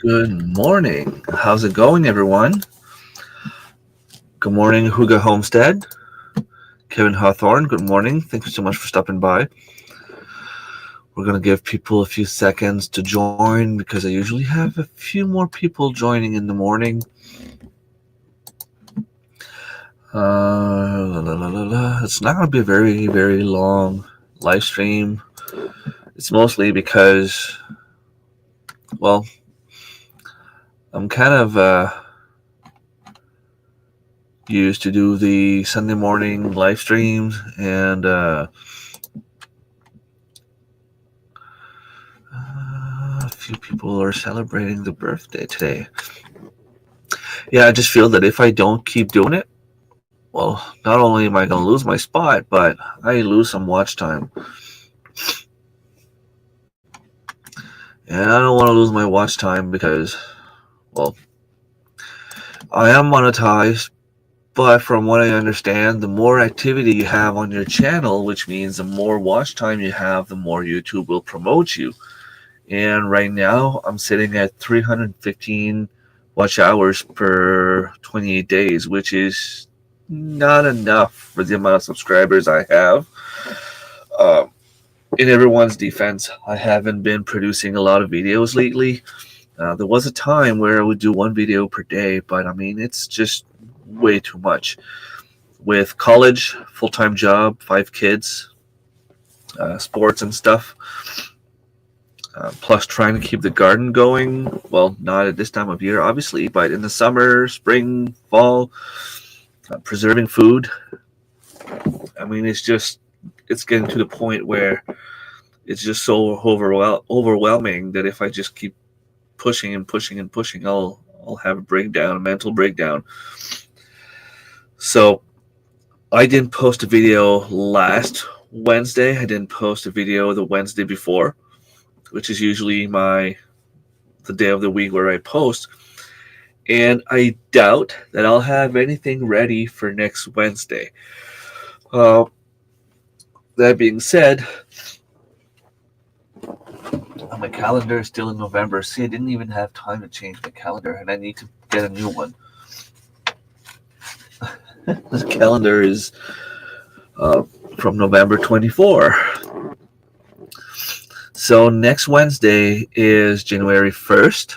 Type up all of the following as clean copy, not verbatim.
Good morning. How's it going, everyone? Good morning, Huga Homestead. Kevin Hawthorne, good morning. Thank you so much for stopping by. We're going to give people a few seconds to join because I usually have a few more people joining in the morning. It's not going to be a very, very long live stream. It's mostly because, well, I'm kind of used to do the Sunday morning live streams, and a few people are celebrating the birthday today. Yeah, I just feel that if I don't keep doing it, well, not only am I going to lose my spot, but I lose some watch time. And I don't want to lose my watch time because, well, I am monetized, but from what I understand, the more activity you have on your channel, which means the more watch time you have, the more YouTube will promote you. And right now, I'm sitting at 315 watch hours per 28 days, which is not enough for the amount of subscribers I have. In everyone's defense, I haven't been producing a lot of videos lately. There was a time where I would do one video per day, but I mean, it's just way too much. With college, full-time job, 5 kids, sports and stuff, plus trying to keep the garden going. Well, not at this time of year, obviously, but in the summer, spring, fall, preserving food. I mean, it's getting to the point where it's just so overwhelming that if I just keep pushing and pushing and pushing, I'll have a breakdown, a mental breakdown. So I didn't post a video last Wednesday. I didn't post a video the Wednesday before, which is usually the day of the week where I post. And I doubt that I'll have anything ready for next Wednesday. That being said, my calendar is still in November. See, I didn't even have time to change my calendar, and I need to get a new one. This calendar is from November 24. So next Wednesday is January 1st,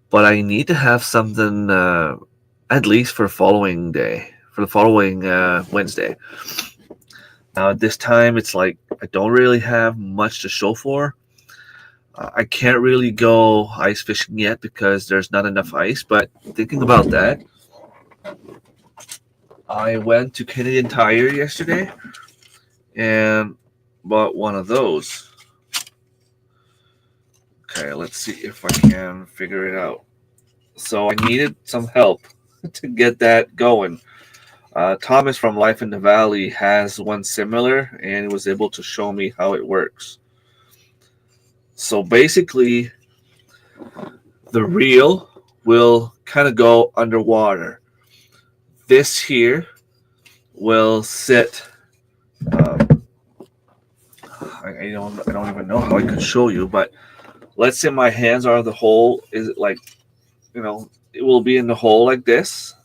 but I need to have something at least for the following Wednesday. Now at this time, it's like I don't really have much to show for. I can't really go ice fishing yet because there's not enough ice, but thinking about that, I went to Canadian Tire yesterday and bought one of those. Okay, let's see if I can figure it out. So I needed some help to get that going. Thomas from Life in the Valley has one similar, and he was able to show me how it works. So basically, the reel will kind of go underwater. This here will sit. I don't even know how I could show you, but let's say my hands are the hole. Is it like, it will be in the hole like this.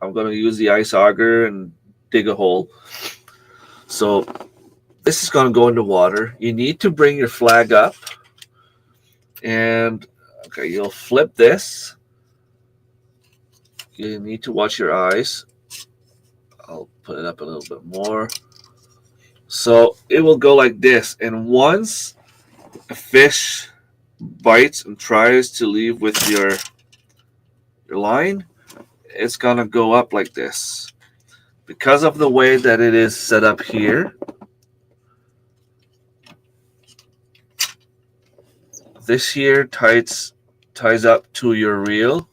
I'm going to use the ice auger and dig a hole. So this is going to go into water. You need to bring your flag up, and okay, you'll flip this. You need to watch your eyes. I'll put it up a little bit more. So it will go like this, and once a fish bites and tries to leave with your line, it's gonna go up like this. Because of the way that it is set up here, this here ties up to your reel,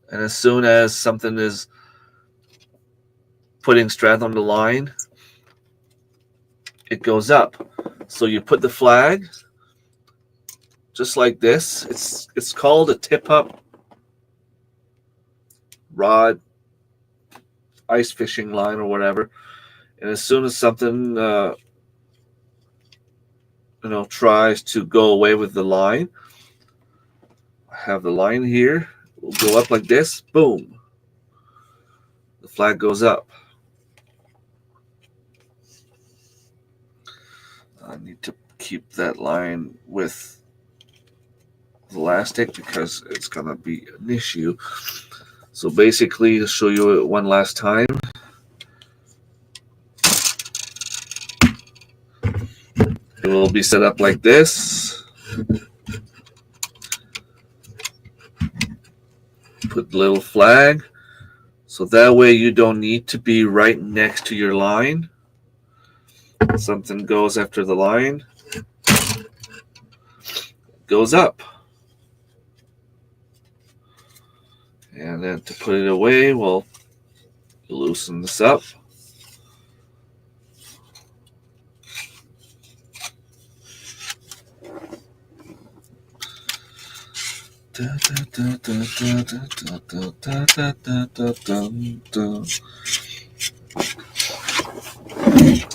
and as soon as something is putting strength on the line, it goes up. So you put the flag just like this. It's called a tip-up rod, ice fishing line or whatever. And as soon as something tries to go away with the line, have the line here. We'll go up like this. Boom. The flag goes up. I need to keep that line with elastic because it's going to be an issue. So basically, to show you it one last time, it will be set up like this. Put the little flag. So that way you don't need to be right next to your line. Something goes after the line, goes up. And then to put it away, we'll loosen this up.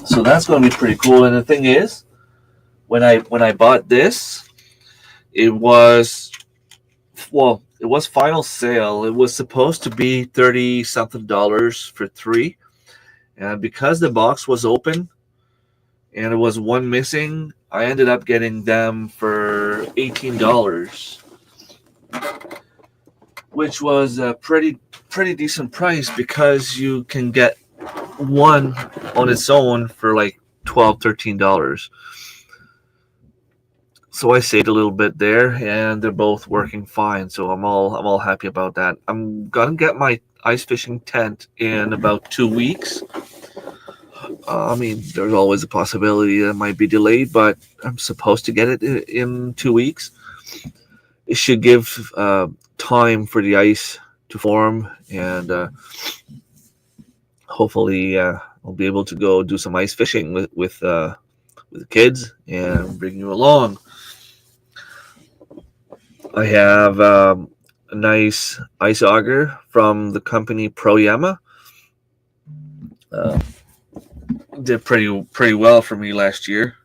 So that's going to be pretty cool. And the thing is, when I bought this, it was final sale. It was supposed to be $30-something for 3, and because the box was open and it was one missing, I ended up getting them for $18, which was a pretty decent price because you can get one on its own for like $12-13. So I saved a little bit there, and they're both working fine. So I'm all happy about that. I'm gonna get my ice fishing tent in about 2 weeks. I mean, there's always a possibility that it might be delayed, but I'm supposed to get it in 2 weeks. It should give time for the ice to form, and hopefully I'll be able to go do some ice fishing with the kids and bring you along. I have a nice ice auger from the company Pro Yama. Did pretty well for me last year.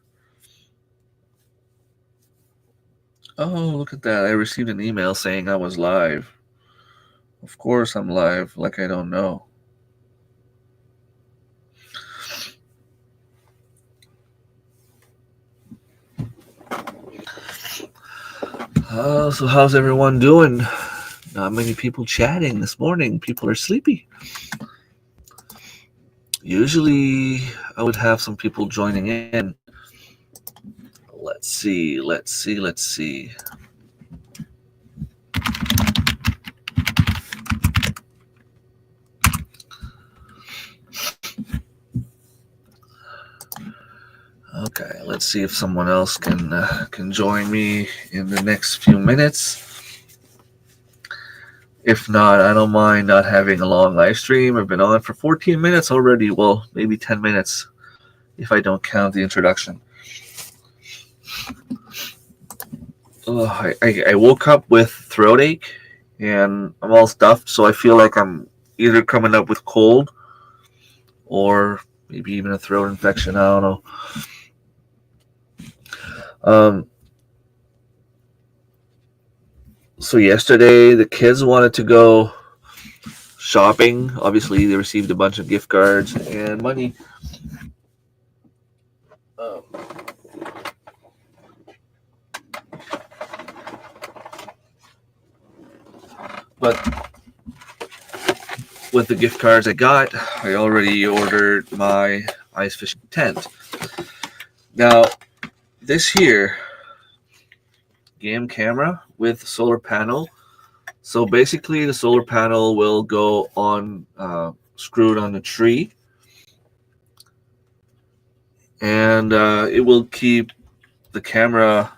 Oh, look at that. I received an email saying I was live. Of course I'm live, like I don't know. So how's everyone doing? Not many people chatting this morning. People are sleepy. Usually I would have some people joining in. Let's see. Okay, let's see if someone else can join me in the next few minutes. If not, I don't mind not having a long live stream. I've been on for 14 minutes already. Well, maybe 10 minutes if I don't count the introduction. I woke up with throat ache and I'm all stuffed, so I feel like I'm either coming up with cold or maybe even a throat infection. I don't know. So yesterday the kids wanted to go shopping. Obviously, they received a bunch of gift cards and money. But with the gift cards I got, I already ordered my ice fishing tent. Now, this here game camera with solar panel. So basically the solar panel will go on screwed on the tree, and it will keep the camera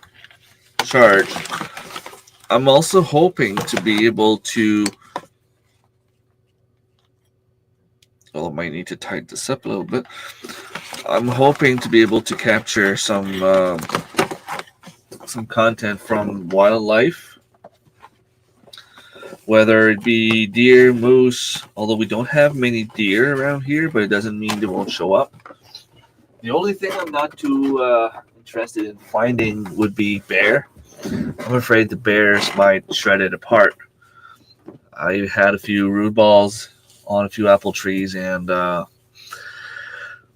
charged. I'm also hoping to be able to, well, I might need to tighten this up a little bit. I'm hoping to be able to capture some content from wildlife, whether it be deer, moose, although we don't have many deer around here, but it doesn't mean they won't show up. The only thing I'm not too interested in finding would be bear. I'm afraid the bears might shred it apart. I had a few root balls on a few apple trees, and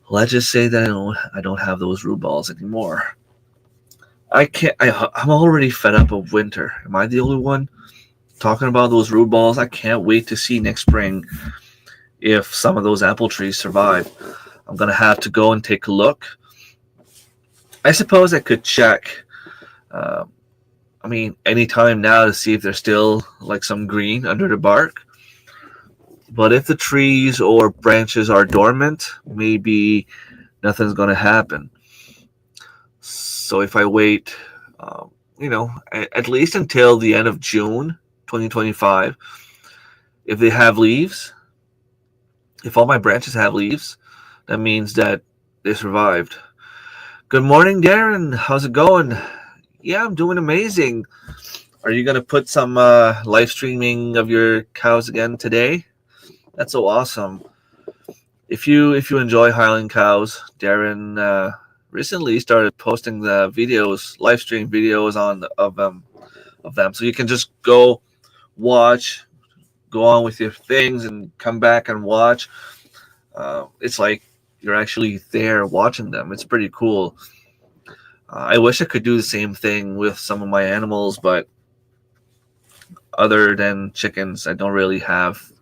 let's just say that I don't have those root balls anymore. I can't. I'm already fed up of winter. Am I the only one talking about those root balls? I can't wait to see next spring if some of those apple trees survive. I'm gonna have to go and take a look. I suppose I could check. Uh, I mean, anytime now to see if there's still like some green under the bark. But if the trees or branches are dormant, maybe nothing's gonna happen. So if I wait, at least until the end of June 2025, if they have leaves, if all my branches have leaves, that means that they survived. Good morning, Darren. How's it going? Yeah, I'm doing amazing. Are you going to put some live streaming of your cows again today? That's so awesome. If you enjoy Highland cows, Darren recently started posting the videos, live stream videos of them. So you can just go watch, go on with your things, and come back and watch. It's like you're actually there watching them. It's pretty cool. I wish I could do the same thing with some of my animals, but other than chickens, I don't really have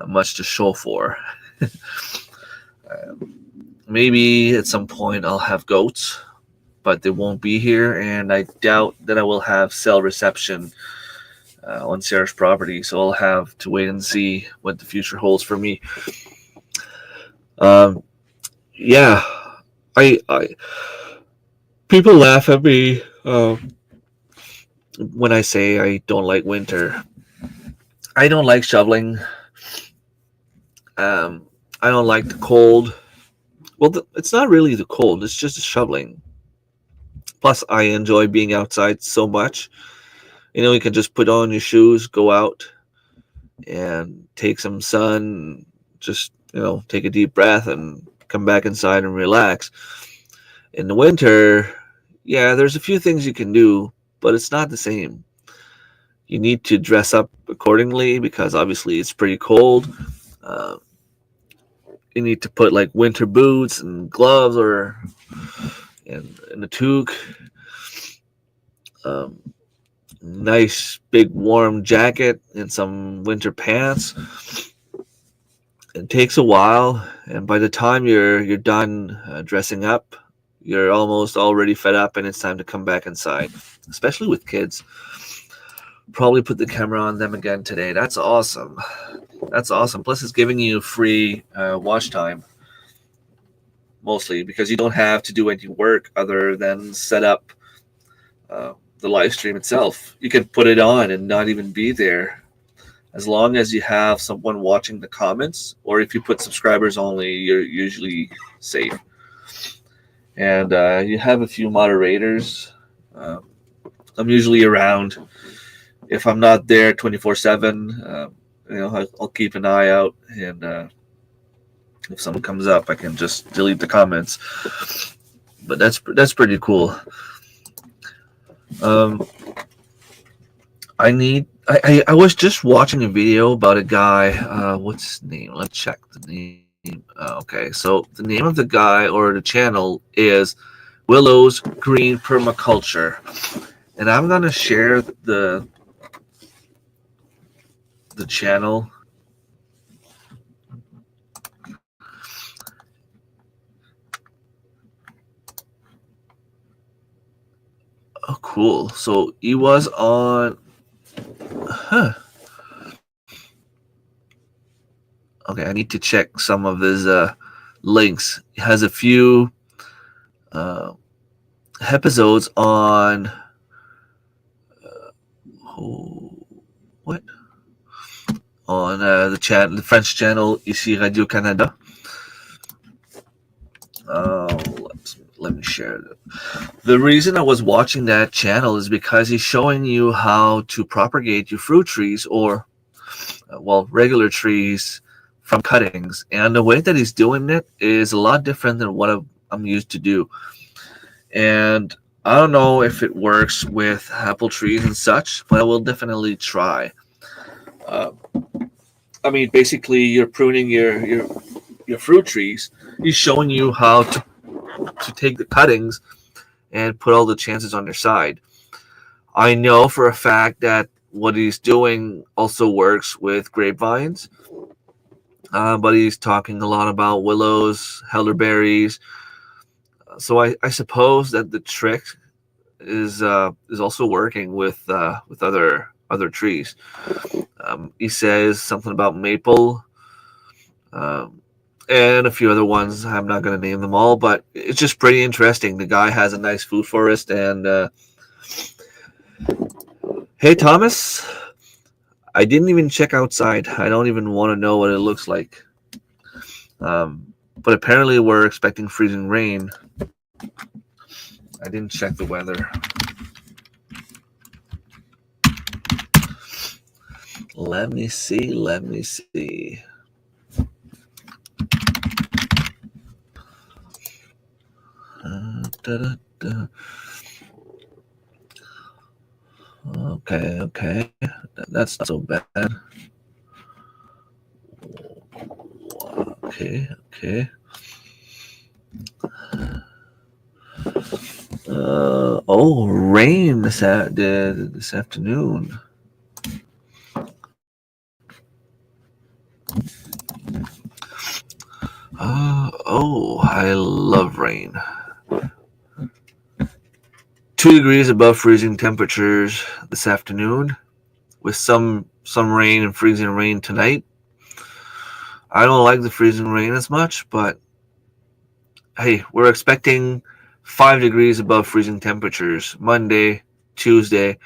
much to show for. Maybe at some point I'll have goats, but they won't be here, and I doubt that I will have cell reception on Sarah's property, so I'll have to wait and see what the future holds for me. Yeah, I people laugh at me when I say I don't like winter. I don't like shoveling. I don't like the cold. Well, it's not really the cold. It's just the shoveling. Plus, I enjoy being outside so much. You can just put on your shoes, go out, and take some sun. Just take a deep breath and come back inside and relax. In the winter, yeah, there's a few things you can do, but it's not the same. You need to dress up accordingly because obviously it's pretty cold. You need to put like winter boots and gloves and a toque. Nice big warm jacket and some winter pants. It takes a while, and by the time you're done dressing up, you're almost already fed up, and it's time to come back inside. Especially with kids. Probably put the camera on them again today. That's awesome. That's awesome. Plus, it's giving you free watch time, mostly because you don't have to do any work other than set up the live stream itself. You can put it on and not even be there, as long as you have someone watching the comments, or if you put subscribers only, you're usually safe. And you have a few moderators. I'm usually around. If I'm not there 24/7, I'll keep an eye out, and if someone comes up, I can just delete the comments. But that's pretty cool. I was just watching a video about a guy. What's his name? Let's check the name. Okay, so the name of the guy or the channel is Willow's Green Permaculture, and I'm gonna share the channel. Oh, cool. So he was on. Okay, I need to check some of his links. He has a few episodes on. What? On the French channel Ici Radio Canada. Let me share it. The reason I was watching that channel is because he's showing you how to propagate your fruit trees or, regular trees from cuttings. And the way that he's doing it is a lot different than what I'm used to do. And I don't know if it works with apple trees and such, but I will definitely try. Uh, I mean, basically, you're pruning your fruit trees. He's showing you how to take the cuttings and put all the chances on your side. I know for a fact that what he's doing also works with grapevines, but he's talking a lot about willows, elderberries. So I suppose that the trick is also working with other trees. He says something about maple, um, and a few other ones. I'm not going to name them all, but it's just pretty interesting. The guy has a nice food forest, and hey, Thomas, I didn't even check outside. I don't even want to know what it looks like. But apparently, we're expecting freezing rain. I didn't check the weather. Let me see. Let me see. Da, da. Okay, okay. That's not so bad. Okay, okay. Rain this afternoon. I love rain. 2 degrees above freezing temperatures this afternoon, with some rain and freezing rain tonight. I don't like the freezing rain as much, but hey, we're expecting 5 degrees above freezing temperatures Monday, Tuesday,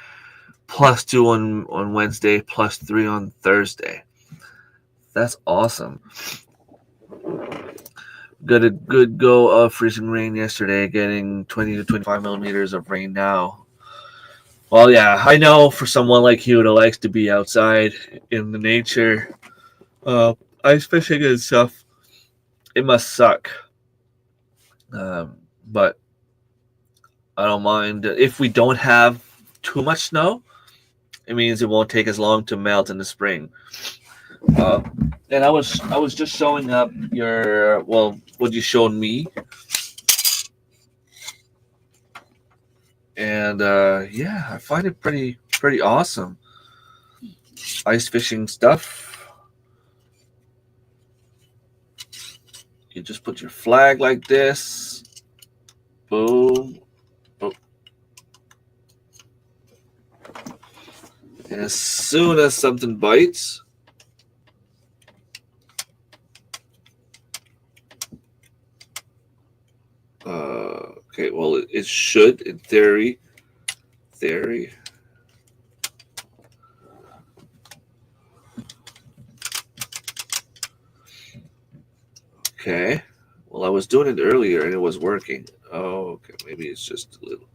+2 on Wednesday, +3 on Thursday. That's awesome. Got a good go of freezing rain yesterday, getting 20 to 25 millimeters of rain now. Well, yeah, I know for someone like you that likes to be outside in the nature, ice fishing and stuff, it must suck. But I don't mind. If we don't have too much snow, it means it won't take as long to melt in the spring. And I was just showing up what you showed me, and yeah, I find it pretty awesome. Ice fishing stuff. You just put your flag like this. Boom. Boom. And as soon as something bites, okay, well, it should, in theory. Okay. Well, I was doing it earlier and it was working. Oh, okay. Maybe it's just a little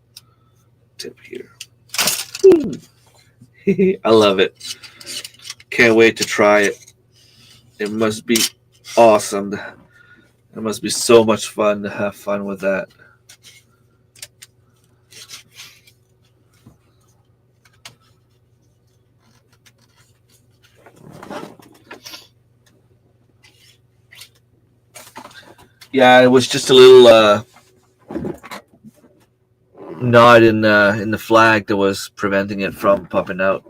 tip here. I love it. Can't wait to try it. It must be awesome. It must be so much fun to have fun with that. Yeah, it was just a little knot in the flag that was preventing it from popping out.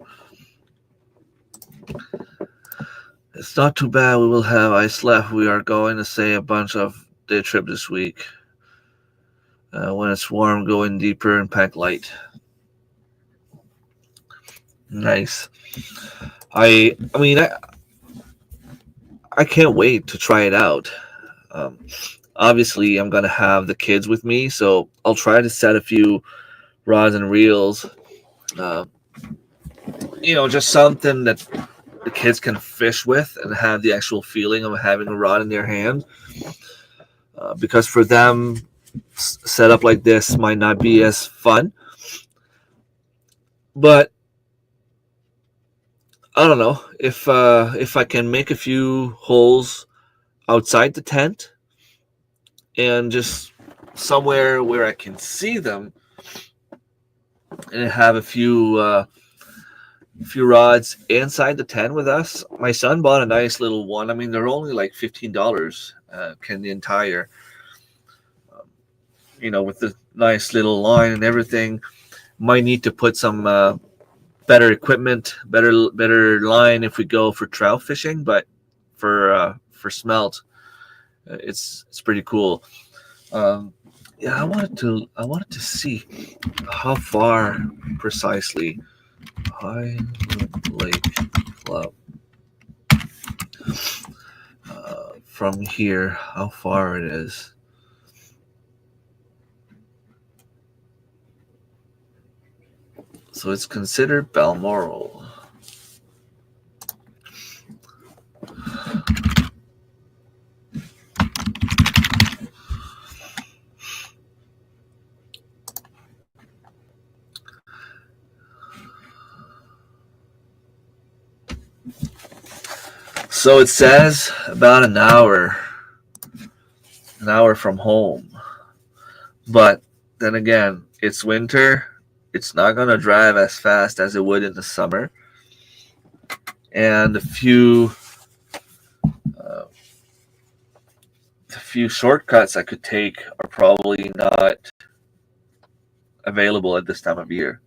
It's not too bad. We will have ice left. We are going to say a bunch of day trip this week. When it's warm, go in deeper and pack light. Nice. I mean, I can't wait to try it out. Obviously, I'm gonna have the kids with me, so I'll try to set a few rods and reels. Uh, just something that the kids can fish with and have the actual feeling of having a rod in their hand. Because for them, set up like this might not be as fun. But I don't know if I can make a few holes outside the tent and just somewhere where I can see them. and have a few rods inside the tent with us. My son bought a nice little one. I mean, they're only like $15, Canadian Tire. With the nice little line and everything. Might need to put some better equipment, better line if we go for trout fishing, but for smelt, it's pretty cool. Yeah, I wanted to see how far precisely Highland Lake Club from here, how far it is. So it's considered Balmoral. So it says about an hour from home. But then again, it's winter. It's not going to drive as fast as it would in the summer. And the few shortcuts I could take are probably not available at this time of year.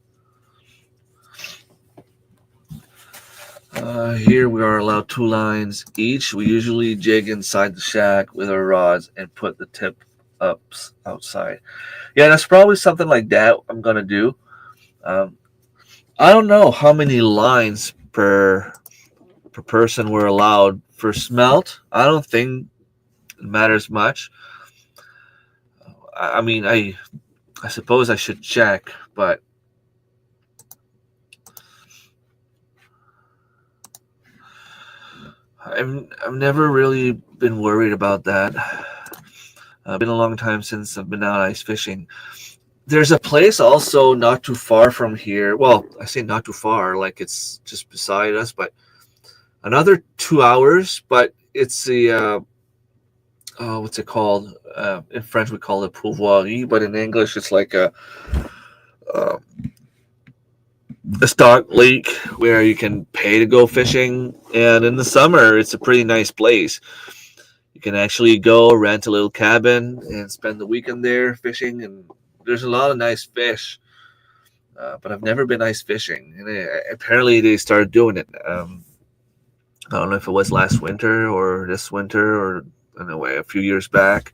Here we are allowed 2 lines each. We usually jig inside the shack with our rods and put the tip ups outside. Yeah, that's probably something like that I'm going to do. I don't know how many lines per person we're allowed for smelt. I don't think it matters much. I mean, I suppose I should check, but I've never really been worried about that. Been a long time since I've been out ice fishing. There's a place also not too far from here. Well, I say not too far, like it's just beside us, but another 2 hours. But it's the what's it called? In French we call it pourvoirie, but in English it's like a stock lake where you can pay to go fishing, and in the summer it's a pretty nice place. You can actually go rent a little cabin and spend the weekend there fishing, and there's a lot of nice fish. But I've never been ice fishing, and apparently they started doing it. I don't know if it was last winter or this winter or anyway a few years back.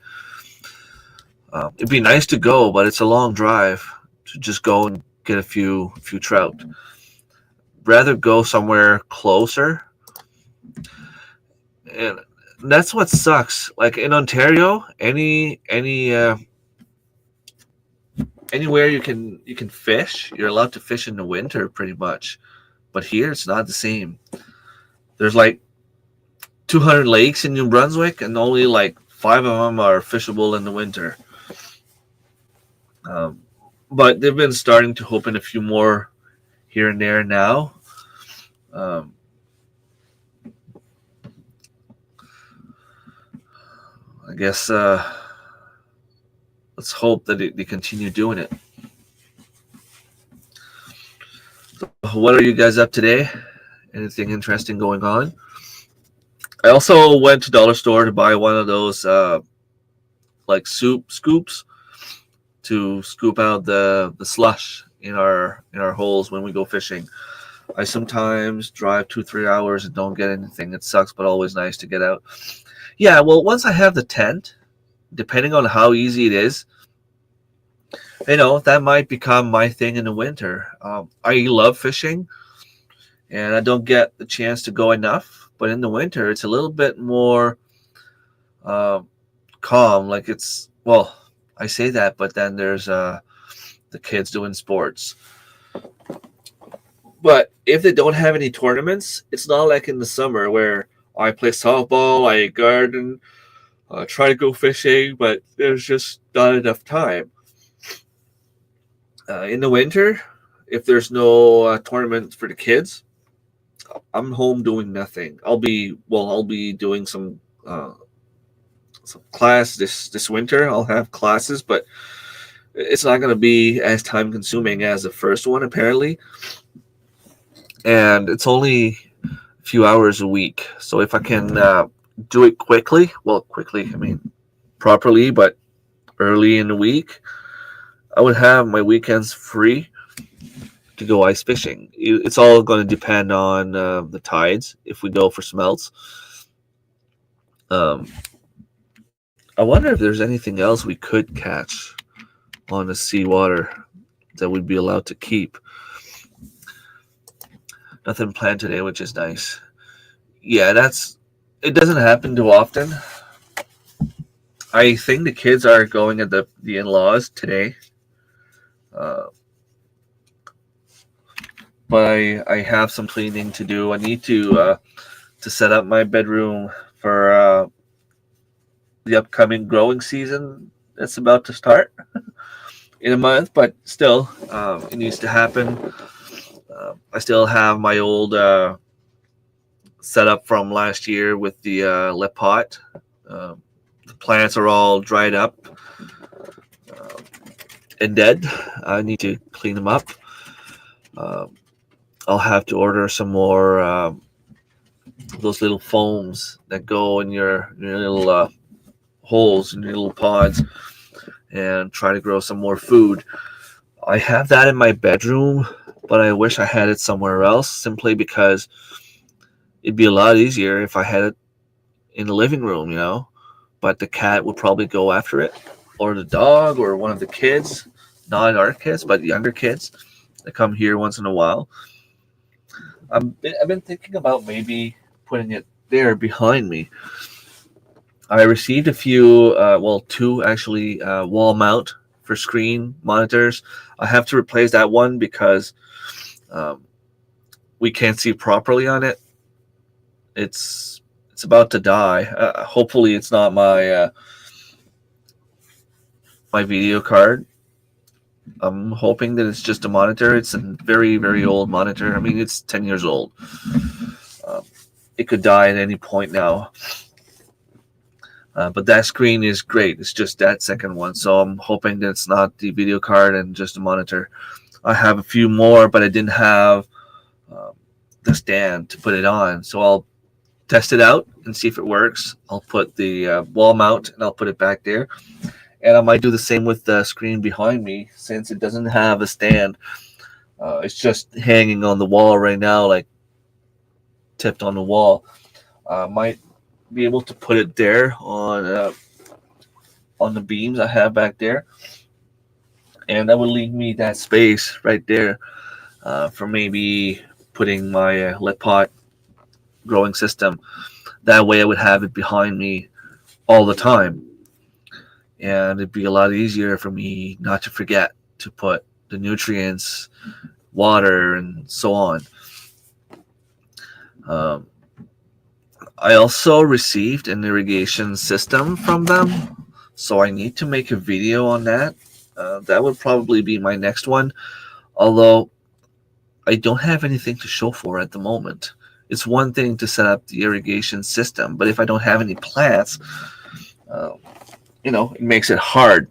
It'd be nice to go, but it's a long drive to just go and get a few trout. Rather go somewhere closer, and that's what sucks. Like in Ontario, anywhere you can fish, you're allowed to fish in the winter pretty much. But here it's not the same. There's like 200 lakes in New Brunswick, and only like 5 of them are fishable in the winter. But they've been starting to open a few more here and there now. I guess let's hope that they continue doing it. So what are you guys up today? Anything interesting going on? I also went to dollar store to buy one of those like soup scoops to scoop out the slush in our holes when we go fishing. I sometimes drive 2-3 hours and don't get anything. It sucks, but always nice to get out. Yeah, well, once I have the tent, depending on how easy it is, that might become my thing in the winter. I love fishing, and I don't get the chance to go enough. But in the winter, it's a little bit more calm. Like I say that, but then there's the kids doing sports. But if they don't have any tournaments, it's not like in the summer where I play softball, I garden, try to go fishing, but there's just not enough time. In the winter, if there's no tournament for the kids, I'm home doing nothing. I'll be doing some class this winter. I'll have classes, but It's not going to be as time consuming as the first one, apparently. And it's only a few hours a week. So if I can do it quickly, I mean properly, but early in the week, I would have my weekends free to go ice fishing. It's all going to depend on the tides if we go for smelts. Um, I wonder if there's anything else we could catch on the seawater that we'd be allowed to keep. Nothing planned today, which is nice. Yeah, it doesn't happen too often. I think the kids are going at the in-laws today. Uh, but I have some cleaning to do. I need to set up my bedroom for the upcoming growing season that's about to start in a month. But still, it needs to happen. I still have my old setup from last year with the lip pot. The plants are all dried up and dead. I need to clean them up. I'll have to order some more those little foams that go in your little holes in your little pods, and try to grow some more food. I have that in my bedroom, but I wish I had it somewhere else, simply because it'd be a lot easier if I had it in the living room, But the cat would probably go after it, or the dog, or one of the kids, not our kids, but younger kids that come here once in a while. I've been thinking about maybe putting it there behind me. I received a few, two actually, wall mount for screen monitors. I have to replace that one because um, we can't see properly on it. It's about to die. Hopefully, it's not my video card. I'm hoping that it's just a monitor. It's a very, very old monitor. I mean, it's 10 years old. It could die at any point now. But that screen is great. It's just that second one. So I'm hoping that it's not the video card and just a monitor. I have a few more, but I didn't have the stand to put it on. So I'll test it out and see if it works. I'll put the wall mount and I'll put it back there. And I might do the same with the screen behind me, since it doesn't have a stand. It's just hanging on the wall right now, like tipped on the wall. Might be able to put it there on the beams I have back there, and that would leave me that space right there for maybe putting my lead pot growing system. That way I would have it behind me all the time, and it'd be a lot easier for me not to forget to put the nutrients, water, and so on. I also received an irrigation system from them, so I need to make a video on that. That would probably be my next one, although I don't have anything to show for at the moment. It's one thing to set up the irrigation system, but if I don't have any plants, it makes it hard.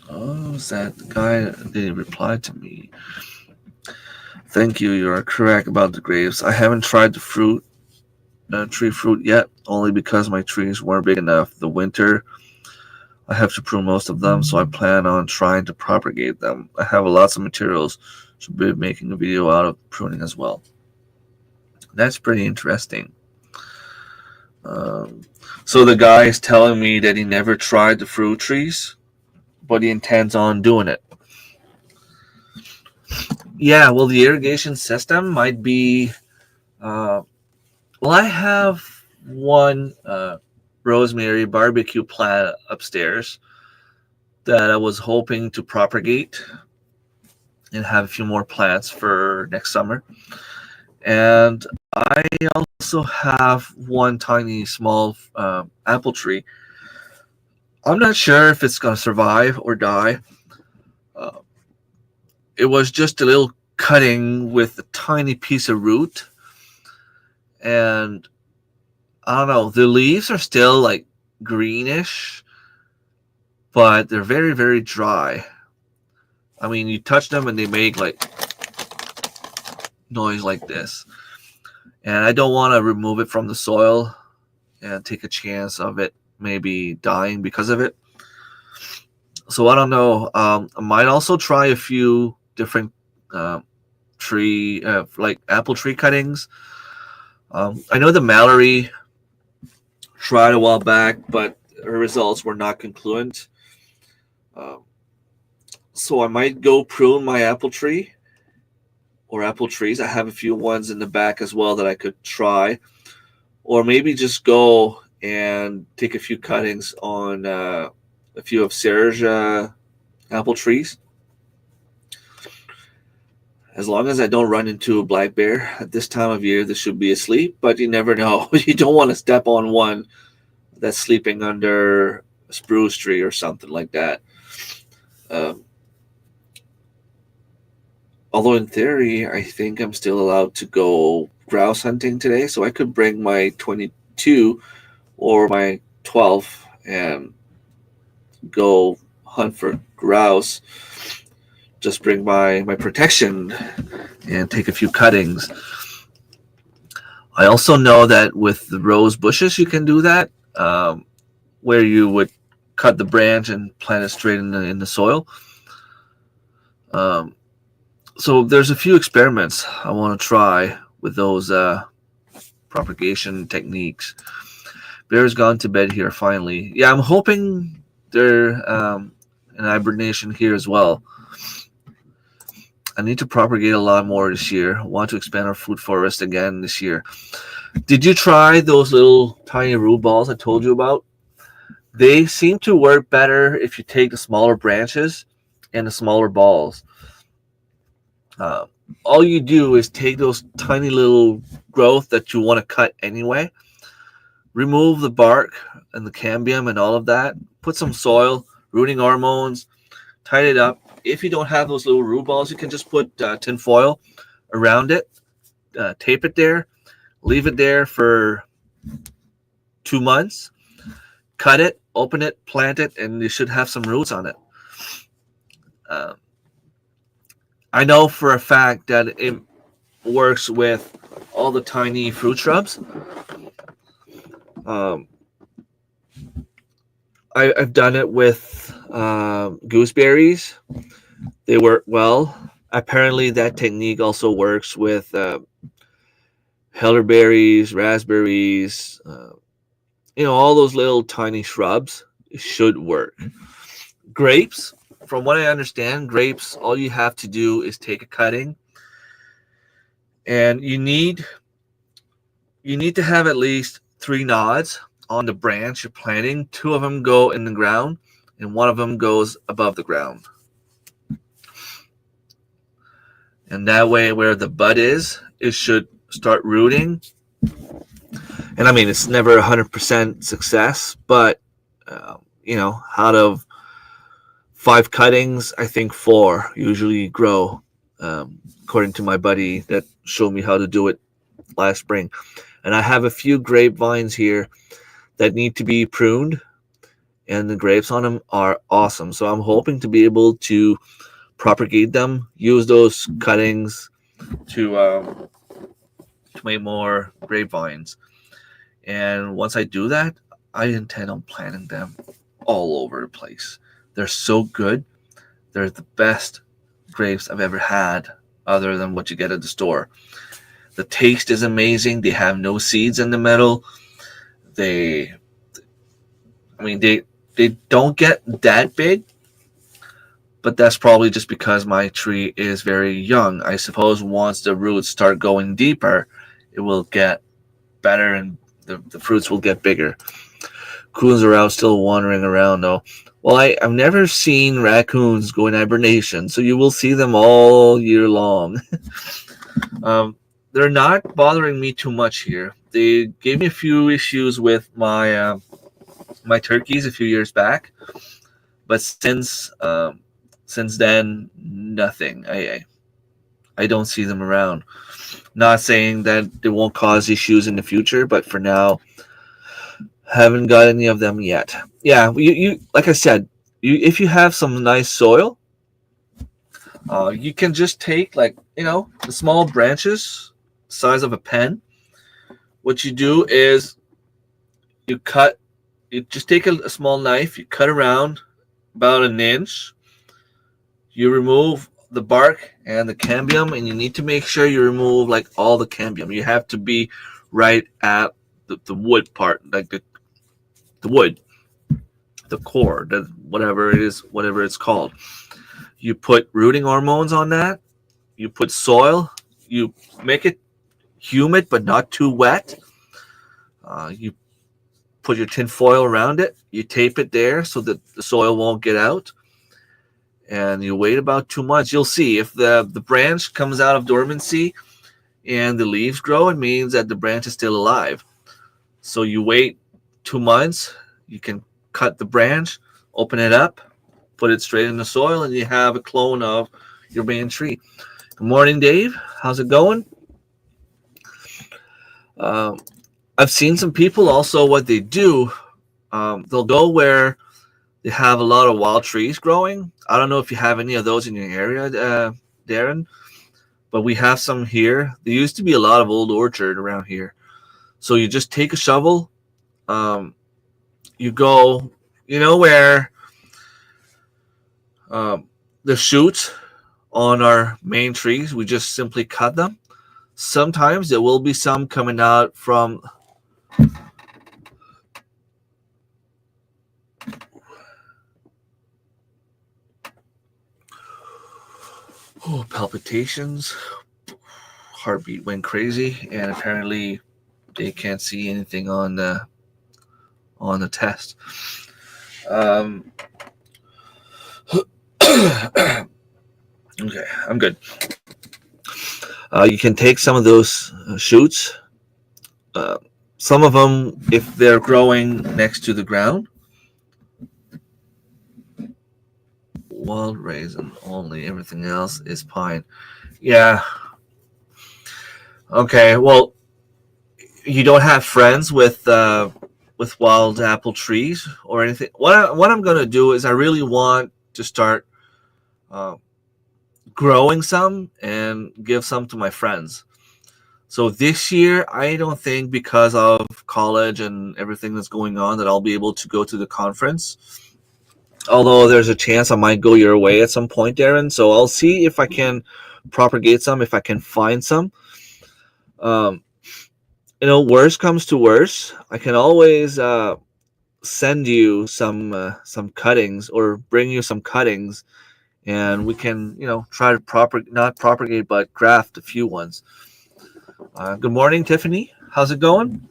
Oh, is that the guy that didn't reply to me? Thank you. You are correct about the grapes. I haven't tried the tree fruit yet, only because my trees weren't big enough. The winter, I have to prune most of them, so I plan on trying to propagate them. I have lots of materials. Should be making a video out of pruning as well. That's pretty interesting. So the guy is telling me that he never tried the fruit trees, but he intends on doing it. Yeah, well, the irrigation system might be. I have one rosemary barbecue plant upstairs that I was hoping to propagate and have a few more plants for next summer. And I also have one tiny small apple tree. I'm not sure if it's going to survive or die. It was just a little cutting with a tiny piece of root. And I don't know, the leaves are still like greenish, but they're very, very dry. I mean, you touch them and they make like noise like this. And I don't want to remove it from the soil and take a chance of it maybe dying because of it. So I don't know. I might also try a few different tree, like apple tree cuttings. I know the Mallory tried a while back, but her results were not concluent. So I might go prune my apple tree or apple trees. I have a few ones in the back as well that I could try, or maybe just go and take a few cuttings on a few of Sarah's apple trees. As long as I don't run into a black bear at this time of year, this should be asleep, but you never know. You don't want to step on one that's sleeping under a spruce tree or something like that. Although in theory, I think I'm still allowed to go grouse hunting today, so I could bring my 22 or my 12 and go hunt for grouse. Just bring my protection and take a few cuttings. I also know that with the rose bushes, you can do that, where you would cut the branch and plant it straight in the soil. So there's a few experiments I want to try with those propagation techniques. Bear's gone to bed here finally. Yeah, I'm hoping they're in hibernation here as well. I need to propagate a lot more this year. I want to expand our food forest again this year. Did you try those little tiny root balls I told you about? They seem to work better if you take the smaller branches and the smaller balls. All you do is take those tiny little growth that you want to cut anyway, remove the bark and the cambium and all of that, put some soil, rooting hormones, tie it up. If you don't have those little root balls, you can just put tin foil around it, tape it there, leave it there for 2 months, cut it, open it, plant it, and you should have some roots on it. I know for a fact that it works with all the tiny fruit shrubs. I've done it with gooseberries. They work well. Apparently, that technique also works with elderberries, raspberries, all those little tiny shrubs should work. Grapes, from what I understand, grapes, all you have to do is take a cutting, and you need to have at least 3 nods on the branch you're planting. 2 of them go in the ground, and 1 of them goes above the ground. And that way, where the bud is, it should start rooting. And I mean, it's never 100% success, but out of 5 cuttings, I think 4 usually grow, according to my buddy that showed me how to do it last spring. And I have a few grapevines here that need to be pruned, and the grapes on them are awesome. So I'm hoping to be able to propagate them, use those cuttings to make more grapevines. And once I do that, I intend on planting them all over the place. They're so good. They're the best grapes I've ever had, other than what you get at the store. The taste is amazing. They have no seeds in the middle. They don't get that big, but that's probably just because my tree is very young. I suppose once the roots start going deeper, it will get better and the fruits will get bigger. Coons are out still wandering around though. Well, I've never seen raccoons go in hibernation, so you will see them all year long. They're not bothering me too much here. They gave me a few issues with my my turkeys a few years back, but since then, nothing. I don't see them around. Not saying that they won't cause issues in the future, but for now, haven't got any of them yet. Yeah, you like I said, if you have some nice soil, you can just take, like, the small branches size of a pen. What you do is you cut. You just take a small knife. You cut around about an inch. You remove the bark and the cambium, and you need to make sure you remove like all the cambium. You have to be right at the wood part, like the wood, the core, whatever it is, whatever it's called. You put rooting hormones on that. You put soil. You make it humid but not too wet. You put your tin foil around it. You tape it there so that the soil won't get out. And you wait about 2 months. You'll see if the branch comes out of dormancy and the leaves grow, it means that the branch is still alive. So you wait 2 months. You can cut the branch, open it up, put it straight in the soil, and you have a clone of your main tree. Good morning, Dave. How's it going? I've seen some people also, what they do, they'll go where they have a lot of wild trees growing. I don't know if you have any of those in your area, Darren, but we have some here. There used to be a lot of old orchard around here. So you just take a shovel. You go, where the shoots on our main trees, we just simply cut them. Sometimes there will be some coming out from palpitations. Heartbeat went crazy, and apparently they can't see anything on the test. Okay, I'm good. You can take some of those shoots. Some of them, if they're growing next to the ground, wild raisin only. Everything else is pine. Yeah. Okay. Well, you don't have friends with wild apple trees or anything. What I'm gonna do is I really want to start growing some and give some to my friends. So this year, I don't think, because of college and everything that's going on, that I'll be able to go to the conference. Although there's a chance I might go your way at some point, Darren. So I'll see if I can propagate some, if I can find some. Worst comes to worst, I can always send you some cuttings, or bring you some cuttings, and we can, try to not propagate, but graft a few ones. Good morning, Tiffany. How's it going?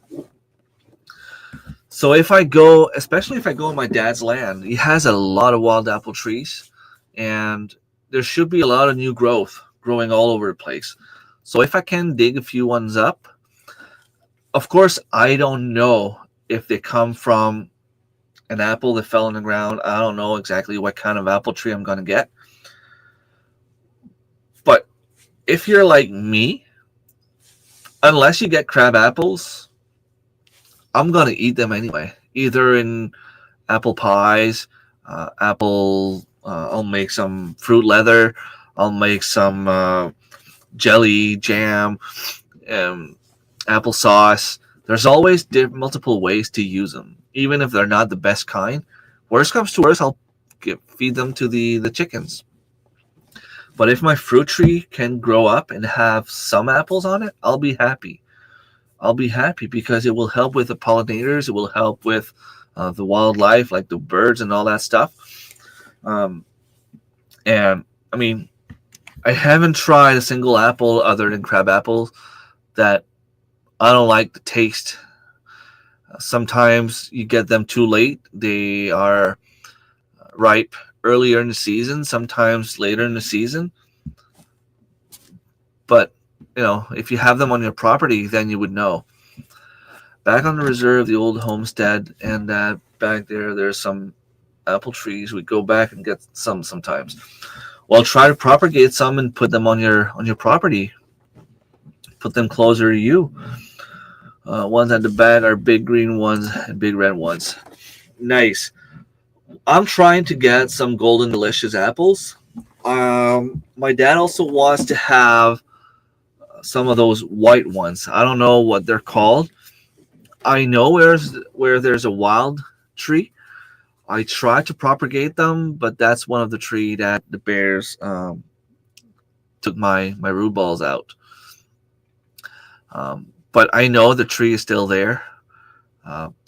So if I go, especially if I go on my dad's land, he has a lot of wild apple trees, and there should be a lot of new growth growing all over the place. So if I can dig a few ones up, of course, I don't know if they come from an apple that fell on the ground. I don't know exactly what kind of apple tree I'm going to get. But if you're like me, unless you get crab apples, I'm going to eat them anyway. Either in apple pies, I'll make some fruit leather. I'll make some jelly, jam, applesauce. There's always multiple ways to use them, even if they're not the best kind. Worst comes to worst, I'll feed them to the chickens. But if my fruit tree can grow up and have some apples on it, I'll be happy. I'll be happy because it will help with the pollinators. It will help with the wildlife, like the birds and all that stuff. And I mean, I haven't tried a single apple other than crab apples that I don't like the taste. Sometimes you get them too late. They are ripe earlier in the season, sometimes later in the season. But, if you have them on your property, then you would know. Back on the reserve, the old homestead, and back there's some apple trees. We go back and get some sometimes. Well, try to propagate some and put them on your property. Put them closer to you. Ones at the back are big green ones and big red ones. Nice. I'm trying to get some golden delicious apples. My dad also wants to have some of those white ones. I don't know what they're called. I know where there's a wild tree. I tried to propagate them, but that's one of the tree that the bears took my root balls out. But I know the tree is still there.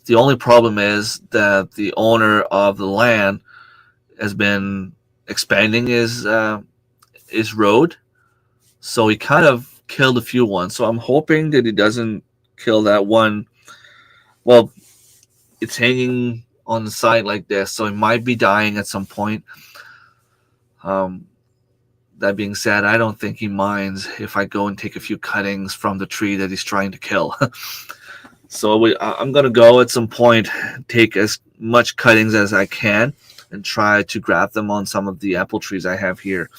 The only problem is that the owner of the land has been expanding his road, so he kind of killed a few ones. So I'm hoping that he doesn't kill that one. Well, it's hanging on the side like this, so it might be dying at some point. Um, that being said, I don't think he minds if I go and take a few cuttings from the tree that he's trying to kill. So I'm going to go at some point, take as much cuttings as I can, and try to graft them on some of the apple trees I have here.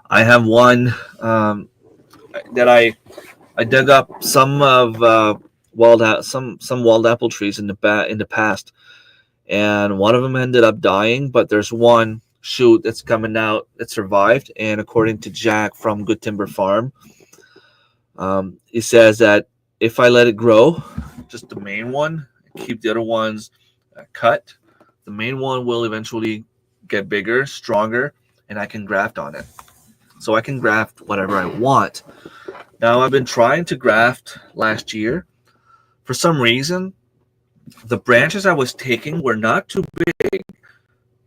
I have one that I dug up some of some wild apple trees in the past, and one of them ended up dying. But there's one shoot that's coming out that survived, and according to Jack from Good Timber Farm, he says that if I let it grow, just the main one, keep the other ones cut, the main one will eventually get bigger, stronger, and I can graft on it. So I can graft whatever I want. Now, I've been trying to graft last year. For some reason, the branches I was taking were not too big,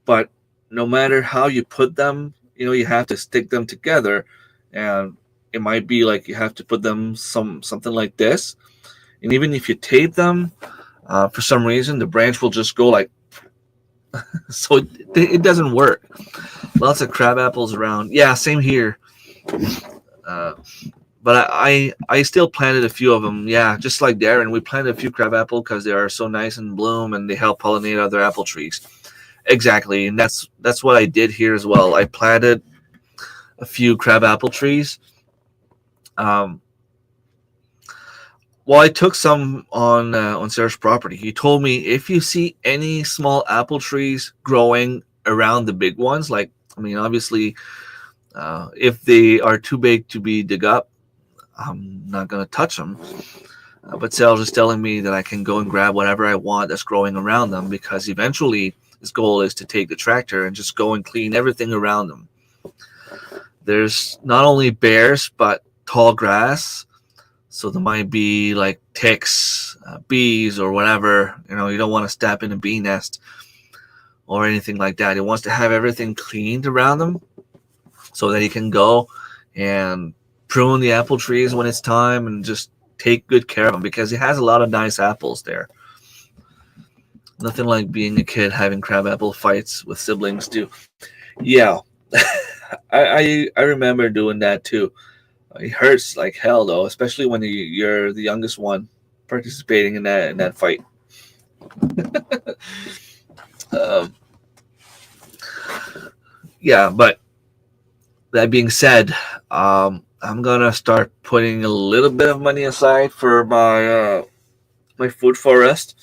but no matter how you put them, you have to stick them together, and it might be like you have to put them something like this, and even if you tape them, for some reason the branch will just go like so. It doesn't work. Lots of crab apples around. Yeah, same here. But I still planted a few of them. Yeah, just like Darren, we planted a few crab apple because they are so nice and bloom, and they help pollinate other apple trees. Exactly, and that's what I did here as well. I planted a few crab apple trees. Well, I took some on Sarah's property. He told me if you see any small apple trees growing around the big ones, like obviously, if they are too big to be dug up, I'm not gonna touch them. But Sarah's just telling me that I can go and grab whatever I want that's growing around them, because eventually his goal is to take the tractor and just go and clean everything around them. There's not only bears but tall grass. So there might be like ticks, bees, or whatever. You don't want to step in a bee nest or anything like that. He wants to have everything cleaned around them so that he can go and prune the apple trees when it's time and just take good care of them, because he has a lot of nice apples there. Nothing like being a kid having crabapple fights with siblings too. Yeah, I remember doing that too. It hurts like hell though, especially when you're the youngest one participating in that fight. um, yeah, but that being said, I'm gonna start putting a little bit of money aside for my food forest.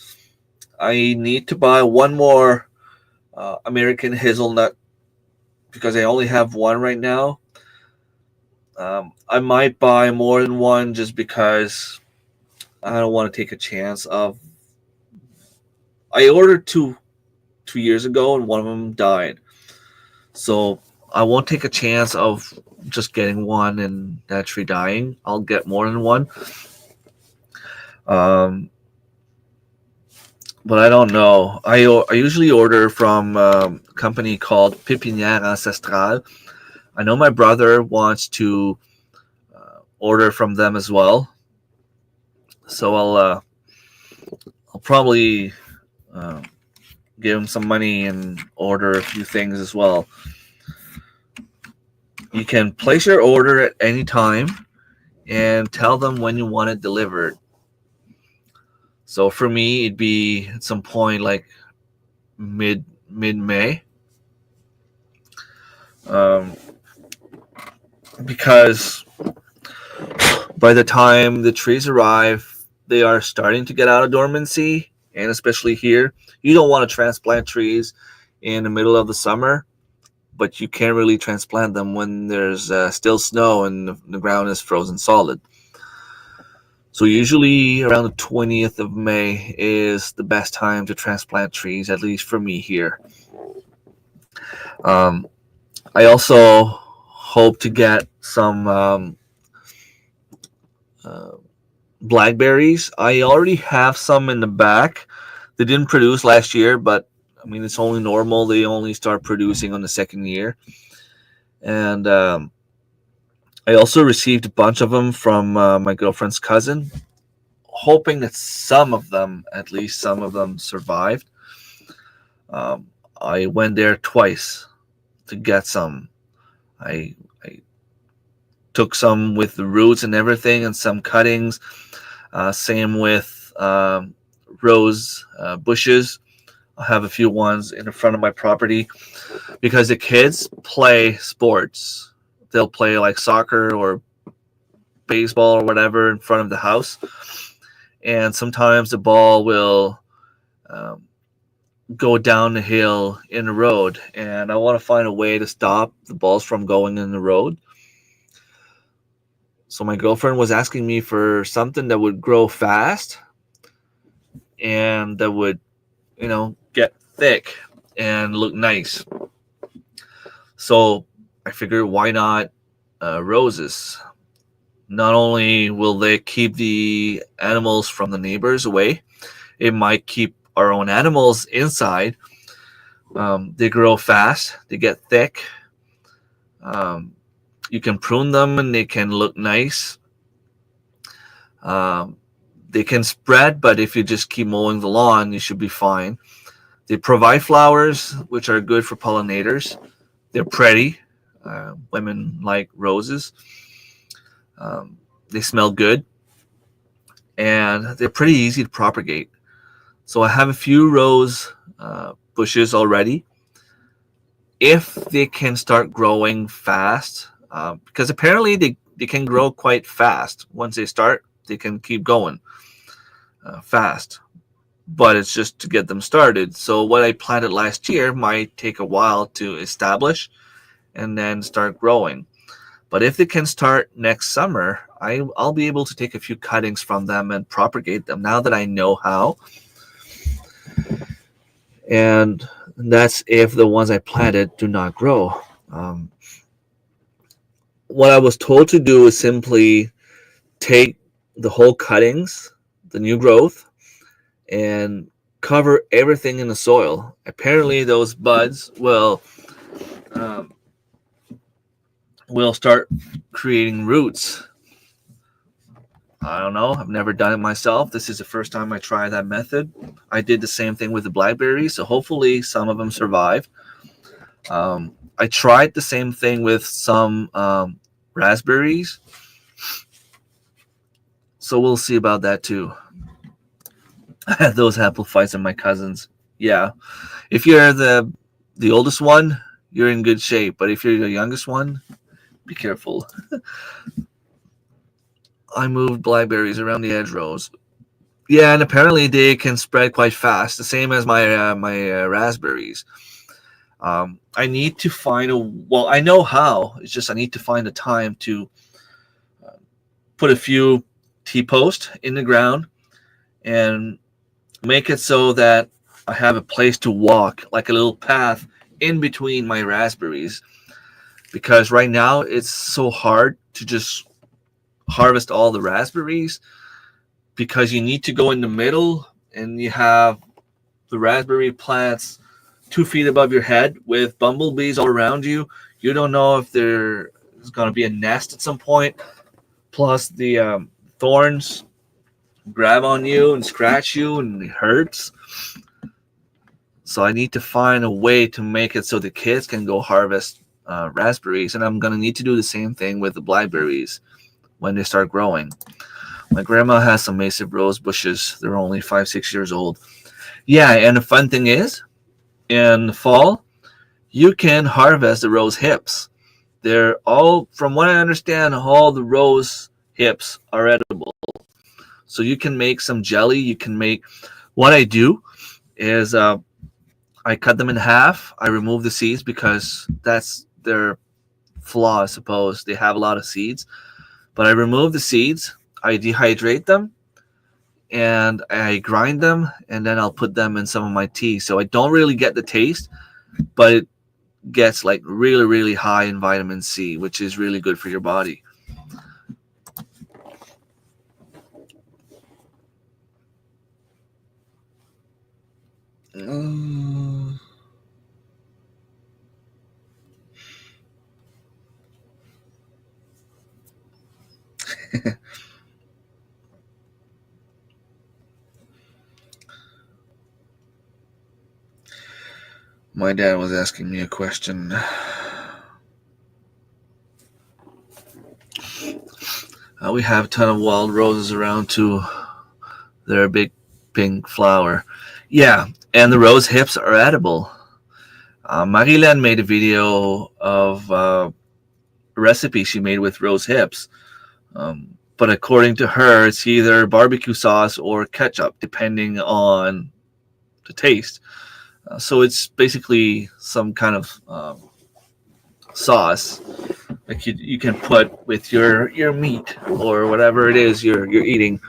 I need to buy one more American hazelnut because I only have one right now. I might buy more than one just because I don't want to take a chance of. I ordered 2 years ago and one of them died, so I won't take a chance of just getting one and that tree dying. I'll get more than one. But I don't know. I usually order from a company called Pépinière Ancestrale. I know my brother wants to order from them as well, so I'll probably give him some money and order a few things as well. You can place your order at any time and tell them when you want it delivered. So for me, it'd be at some point like mid May, because by the time the trees arrive, they are starting to get out of dormancy, and especially here, You don't want to transplant trees in the middle of the summer, but you can't really transplant them when there's still snow and the ground is frozen solid. So usually around the 20th of May is the best time to transplant trees, at least for me here. I also hope to get some blackberries. I already have some in the back. They didn't produce last year, but I mean, it's only normal. They only start producing on the second year. And I also received a bunch of them from my girlfriend's cousin, hoping that some of them, at least some of them, survived. I went there twice to get some. I took some with the roots and everything, and some cuttings. Same with rose bushes. I have a few ones in the front of my property because the kids play sports. They'll play like soccer or baseball or whatever in front of the house. And sometimes the ball will go down the hill in the road. And I want to find a way to stop the balls from going in the road. So my girlfriend was asking me for something that would grow fast and that would, get thick and look nice. So I figured, why not roses? Not only will they keep the animals from the neighbors away, it might keep our own animals inside. They grow fast, they get thick. You can prune them and they can look nice. They can spread, but if you just keep mowing the lawn, you should be fine. They provide flowers, which are good for pollinators. They're pretty. Women like roses. They smell good. And they're pretty easy to propagate. So I have a few rose bushes already. If they can start growing fast, because apparently they can grow quite fast. Once they start, they can keep going fast. But it's just to get them started. So what I planted last year might take a while to establish and then start growing. But if they can start next summer, I'll be able to take a few cuttings from them and propagate them now that I know how. And that's if the ones I planted do not grow. What I was told to do is simply take the whole cuttings, the new growth, and cover everything in the soil. Apparently those buds will start creating roots. I don't know. I've never done it myself. This is the first time I try that method. I did the same thing with the blackberries, so hopefully some of them survive. I tried the same thing with some raspberries, so we'll see about that too. I had those apple fights with my cousins. Yeah, if you're the oldest one, you're in good shape. But if you're the youngest one, be careful. I moved blackberries around the edge rows. Yeah, and apparently they can spread quite fast, the same as my raspberries. I need to find I know how. It's just I need to find a time to put a few T-posts in the ground and make it so that I have a place to walk, like a little path in between my raspberries. Because right now it's so hard to just harvest all the raspberries because you need to go in the middle and you have the raspberry plants 2 feet above your head with bumblebees all around you. You don't know if there's going to be a nest at some point. Plus the thorns grab on you and scratch you and it hurts. So I need to find a way to make it so the kids can go harvest raspberries. And I'm going to need to do the same thing with the blackberries when they start growing. My grandma has some massive rose bushes. They're only 5-6 years old. Yeah, and the fun thing is, in the fall, you can harvest the rose hips. They're all, from what I understand, all the rose hips are edible. So you can make some jelly. You can make, what I do is I cut them in half. I remove the seeds because that's their flaw, I suppose. They have a lot of seeds. But I remove the seeds, I dehydrate them, and I grind them, and then I'll put them in some of my tea. So I don't really get the taste, but it gets like really, really high in vitamin C, which is really good for your body. My dad was asking me a question. We have a ton of wild roses around too. They're a big pink flower. Yeah, and the rose hips are edible. Marilyn made a video of a recipe she made with rose hips. But according to her, it's either barbecue sauce or ketchup, depending on the taste. So it's basically some kind of sauce like you can put with your meat or whatever it is you're eating.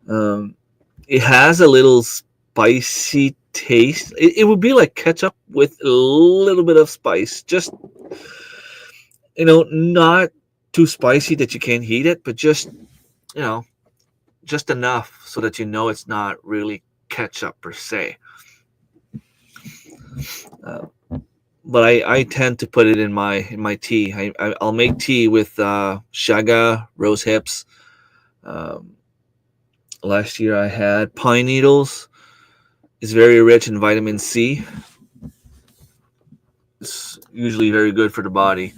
It has a little spicy taste. It would be like ketchup with a little bit of spice. Just, not too spicy that you can't eat it, but just, just enough so that it's not really ketchup per se. But I tend to put it in my tea. I'll make tea with shaga, rose hips. Last year I had pine needles. It's very rich in vitamin C. It's usually very good for the body.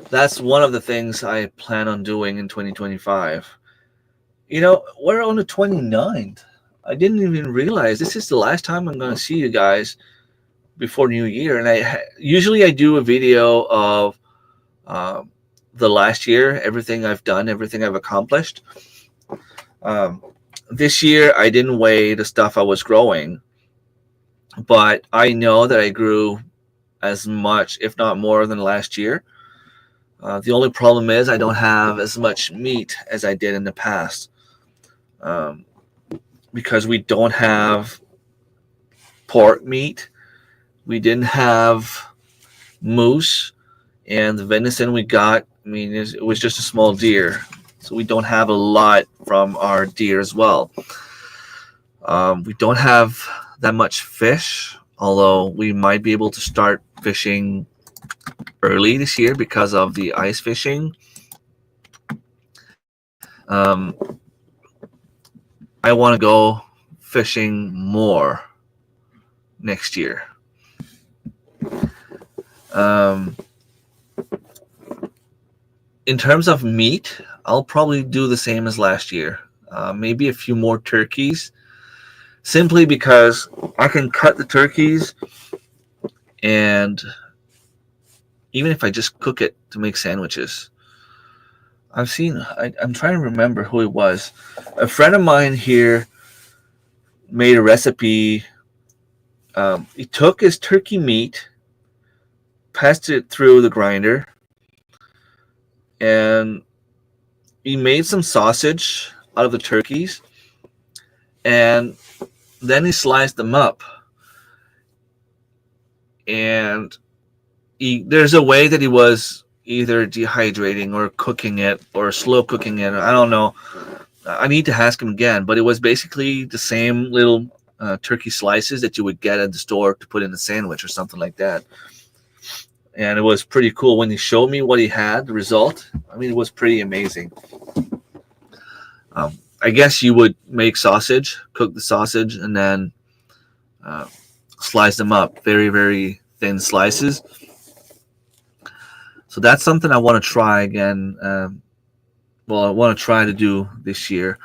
That's one of the things I plan on doing in 2025. We're on the 29th. I didn't even realize this is the last time I'm going to see you guys before New Year. And I usually do a video of the last year, everything I've done, everything I've accomplished. This year, I didn't weigh the stuff I was growing, but I know that I grew as much, if not more, than last year. The only problem is I don't have as much meat as I did in the past. Because we don't have pork meat, we didn't have moose, and the venison we got, it was just a small deer, so we don't have a lot from our deer as well. We don't have that much fish, although we might be able to start fishing early this year because of the ice fishing. I want to go fishing more next year. In terms of meat, I'll probably do the same as last year. Maybe a few more turkeys, simply because I can cut the turkeys, and even if I just cook it to make sandwiches. I'm trying to remember who it was. A friend of mine here made a recipe. He took his turkey meat, passed it through the grinder, and he made some sausage out of the turkeys, and then he sliced them up. And there's a way that he was either dehydrating or cooking it or slow cooking it. I don't know. I need to ask him again, but it was basically the same little turkey slices that you would get at the store to put in a sandwich or something like that. And it was pretty cool when he showed me what he had, the result. It was pretty amazing. I guess you would make sausage, cook the sausage, and then slice them up, very, very thin slices. So that's something I want to try again. I want to try to do this year.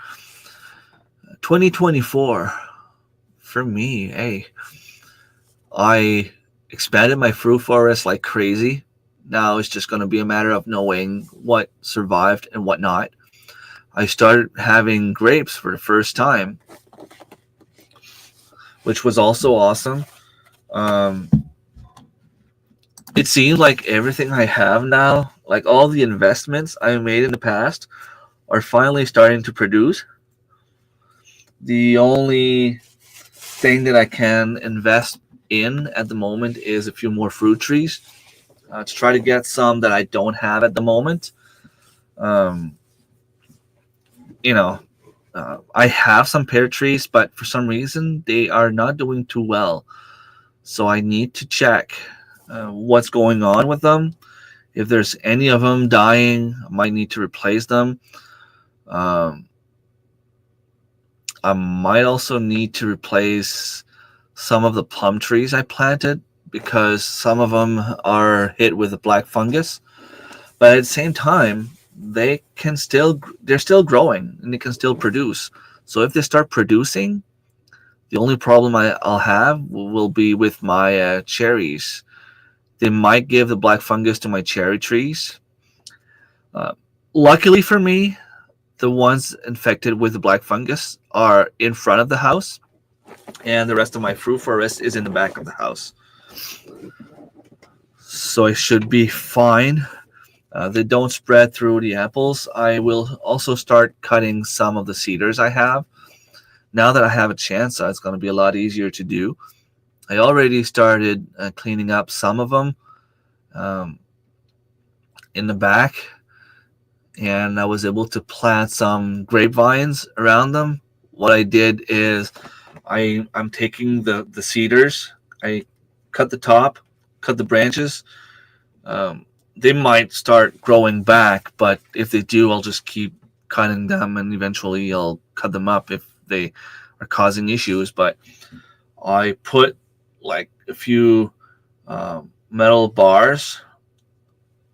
2024, for me, I expanded my fruit forest like crazy. Now it's just going to be a matter of knowing what survived and what not. I started having grapes for the first time, which was also awesome. Um, it seems like everything I have now, like all the investments I made in the past, are finally starting to produce. The only thing that I can invest in at the moment is a few more fruit trees to try to get some that I don't have at the moment. Um, you know, I have some pear trees, but for some reason they are not doing too well. So I need to check what's going on with them. If there's any of them dying, I might need to replace them. Um, I might also need to replace some of the plum trees I planted because some of them are hit with a black fungus. But at the same time, they're still growing and they can still produce. So if they start producing, the only problem I'll have will be with my cherries. They might give the black fungus to my cherry trees. Uh, Luckily for me, the ones infected with the black fungus are in front of the house, and the rest of my fruit forest is in the back of the house. So I should be fine. They don't spread through the apples. I will also start cutting some of the cedars I have. Now that I have a chance, it's going to be a lot easier to do. I already started cleaning up some of them um, in the back, and I was able to plant some grapevines around them. What I did is I'm taking the cedars, I cut the top, cut the branches. Um, they might start growing back, but if they do, I'll just keep cutting them, and eventually I'll cut them up if they are causing issues. But I put like a few metal bars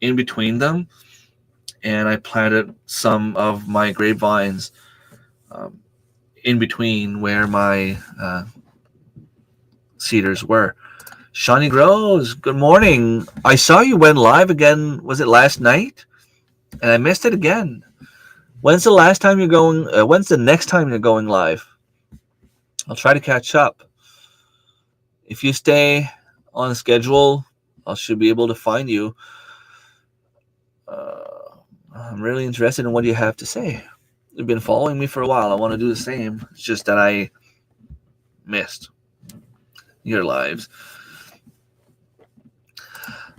in between them, and I planted some of my grapevines um, in between where my cedars were. Shawnee Grows, good morning. I saw you went live again. Was it last night? And I missed it again. When's the last time you're going? When's the next time you're going live? I'll try to catch up. If you stay on schedule, I should be able to find you. I'm really interested in what you have to say. You've been following me for a while. I want to do the same. It's just that I missed your lives.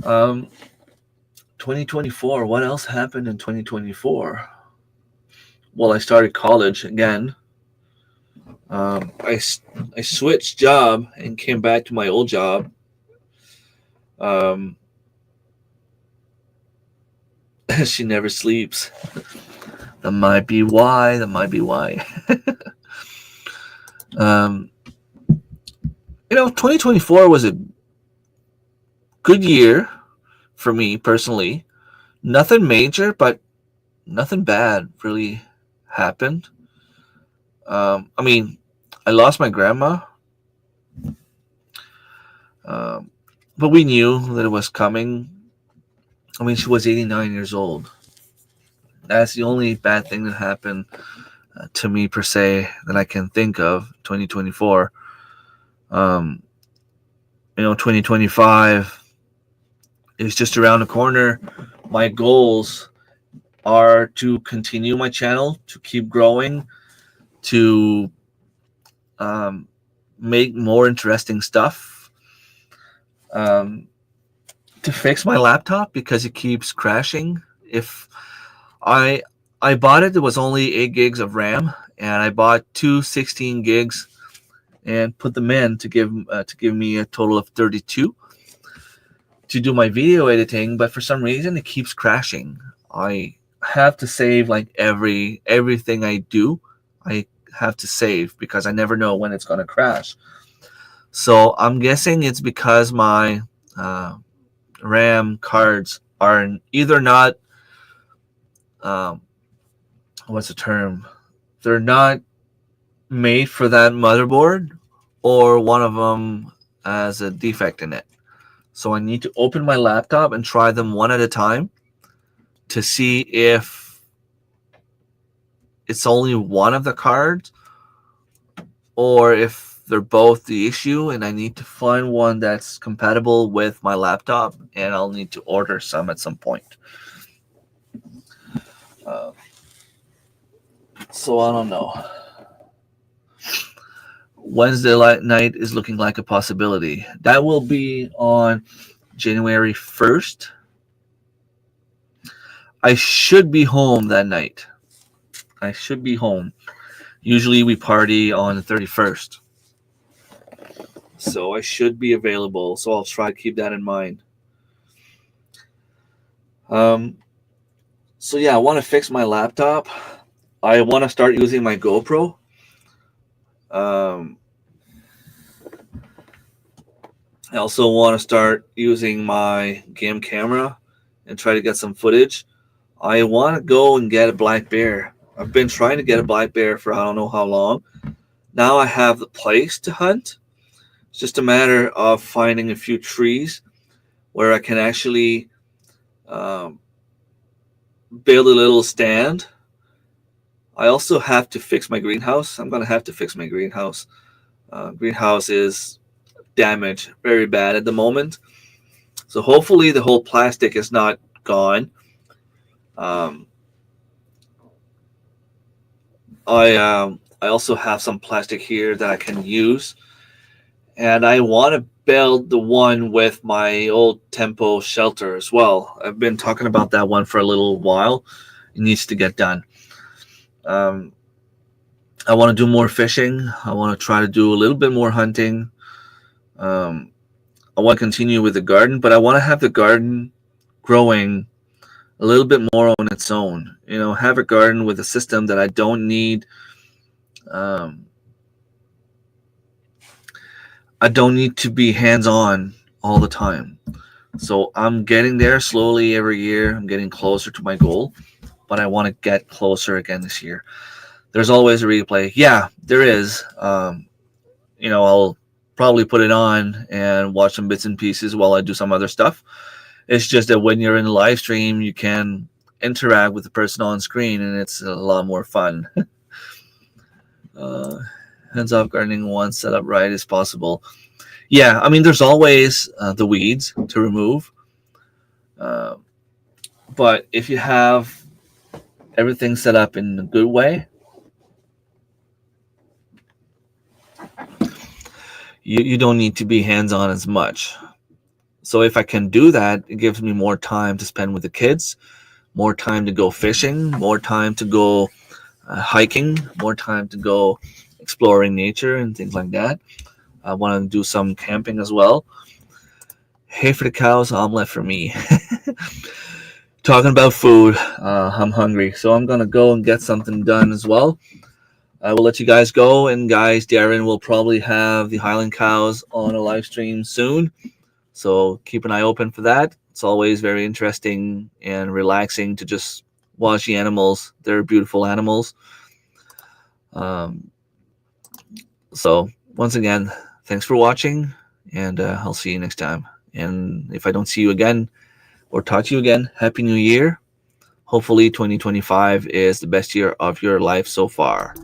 2024. What else happened in 2024? Well, I started college again. I switched job and came back to my old job. She never sleeps. That might be why. 2024 was a good year for me personally. Nothing major, but nothing bad really happened. I lost my grandma, but we knew that it was coming. She was 89 years old. That's the only bad thing that happened to me per se that I can think of. 2024. 2025 is just around the corner. My goals are to continue my channel, to keep growing, to make more interesting stuff, to fix my laptop because it keeps crashing. If I bought it, there was only 8 gigs of RAM, and I bought two 16 gigs and put them in to give me a total of 32 to do my video editing. But for some reason, it keeps crashing. I have to save like everything I do. I have to save because I never know when it's going to crash. So I'm guessing it's because my RAM cards are either not what's the term? They're not made for that motherboard, or one of them has a defect in it. So I need to open my laptop and try them one at a time to see if it's only one of the cards or if they're both the issue, and I need to find one that's compatible with my laptop, and I'll need to order some at some point. So I don't know. Wednesday night is looking like a possibility. That will be on January 1st. I should be home that night. I should be home. Usually we party on the 31st. So I should be available. So I'll try to keep that in mind. So yeah, I want to fix my laptop. I want to start using my GoPro. I also want to start using my game camera and try to get some footage. I want to go and get a black bear. I've been trying to get a black bear for I don't know how long. Now I have the place to hunt. It's just a matter of finding a few trees where I can actually build a little stand. I also have to fix my greenhouse. I'm going to have to fix my greenhouse. Greenhouse is damaged very bad at the moment. So hopefully the whole plastic is not gone. I also have some plastic here that I can use. And I want to build the one with my old Tempo shelter as well. I've been talking about that one for a little while. It needs to get done. I want to do more fishing. I want to try to do a little bit more hunting. I want to continue with the garden, but I want to have the garden growing a little bit more on its own. You know, have a garden with a system that I don't need. I don't need to be hands-on all the time. So I'm getting there slowly every year. I'm getting closer to my goal, but I want to get closer again this year. There's always a replay. Yeah, there is. I'll probably put it on and watch some bits and pieces while I do some other stuff. It's just that when you're in a live stream, you can interact with the person on screen, and it's a lot more fun. Hands-off gardening once set up right as possible. Yeah, I mean, there's always the weeds to remove. But if you have everything set up in a good way, you don't need to be hands-on as much. So if I can do that, it gives me more time to spend with the kids, more time to go fishing, more time to go hiking, more time to go exploring nature and things like that. I want to do some camping as well. Hay for the cows, omelet for me. Talking about food, I'm hungry, so I'm going to go and get something done as well. I will let you guys go, and guys, Darren will probably have the Highland cows on a live stream soon. So keep an eye open for that. It's always very interesting and relaxing to just watch the animals. They're beautiful animals. So once again, thanks for watching, and I'll see you next time. And if I don't see you again or talk to you again, Happy New Year. Hopefully 2025 is the best year of your life so far.